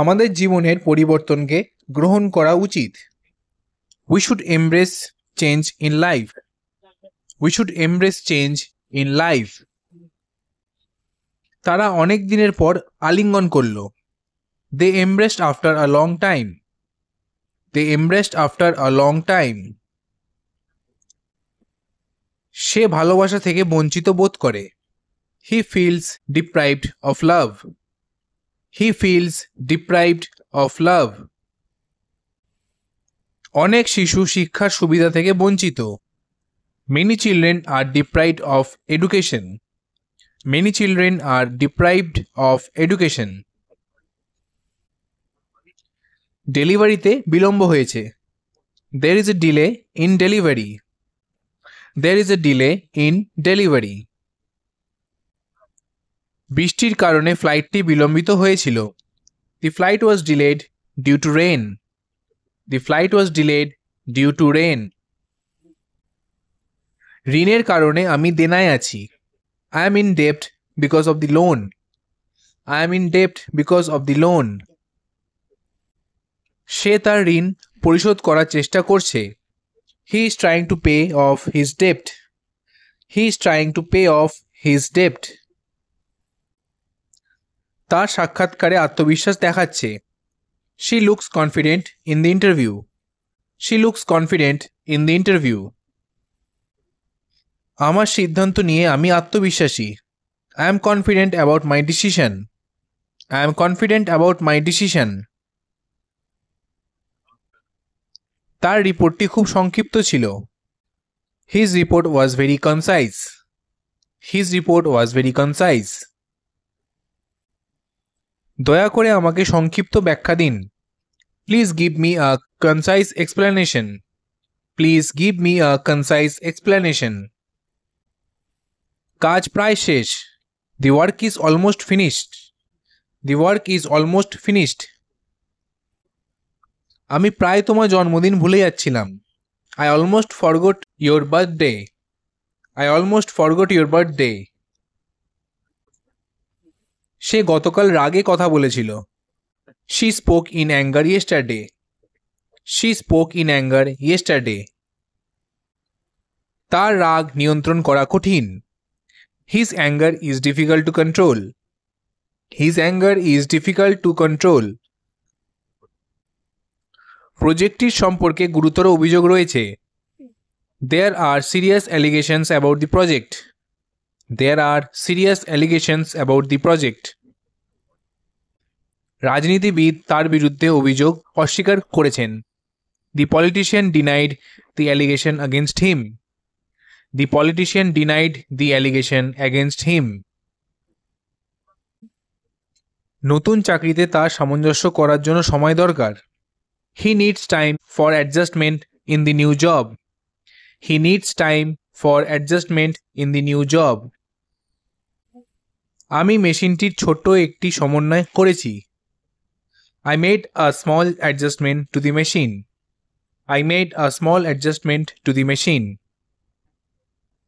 আমাদের জীবনের পরিবর্তনকে গ্রহণ করা উচিত। We should embrace change in life. We should embrace change in life. তারা অনেক দিনের পর আলিঙ্গন করল। They embraced after a long time. They embraced after a long time. সে ভালোবাসা থেকে বঞ্চিত বোধ করে। He feels deprived of love. He feels deprived of love. অনেক শিশু শিক্ষার সুবিধা থেকে বঞ্চিত। Many children are deprived of education. Many children are deprived of education. ডেলিভারিতে বিলম্ব হয়েছে। There is a delay in delivery. There is a delay in delivery. বৃষ্টির কারণে ফ্লাইটটি বিলম্বিত হয়েছিল। The flight was delayed due to rain. The flight was delayed due to rain. ঋণের কারণে আমি দেনায় আছি। I am in debt because of the loan. I am in debt because of the loan. সে তার ঋণ পরিশোধ করার চেষ্টা করছে। He is trying to pay off his debt. He is trying to pay off his debt. তার সাক্ষাৎকারে আত্মবিশ্বাস দেখাচ্ছে। She looks confident in the interview. She looks confident in the interview. আমার সিদ্ধান্ত নিয়ে আমি আত্মবিশ্বাসী। I am confident about my decision. I am confident about my decision. তার রিপোর্টটি খুব সংক্ষিপ্ত ছিল। His report was very concise. His report was very concise. দয়া করে আমাকে সংক্ষিপ্ত ব্যাখ্যা দিন। Please give me a concise explanation. Please give me a concise explanation. কাজ প্রায় শেষ। The work is almost finished. The work is almost finished. আমি প্রায় তোমার জন্মদিন ভুলে যাচ্ছিলাম। I almost forgot your birthday. I almost forgot your birthday. সে গতকাল রাগে কথা বলেছিল। She spoke in anger yesterday. She spoke in anger yesterday. তার রাগ নিয়ন্ত্রণ করা কঠিন। His anger is difficult to control. His anger is difficult to control. প্রজেক্টটির সম্পর্কে গুরুতর অভিযোগ রয়েছে। There are serious allegations about the project. There are serious allegations about the project. রাজনীতিবিদ তার বিরুদ্ধে অভিযোগ অস্বীকার করেছেন। The politician denied the allegation against him. The politician denied the allegation against him. নতুন চাকরিতে তার সামঞ্জস্য করার জন্য সময় দরকার। He needs time for adjustment in the new job. He needs time for adjustment in the new job. আমি মেশিনটির ছোট্ট একটি সমন্বয় করেছি। I made a small adjustment to the machine. I made a small adjustment to the machine.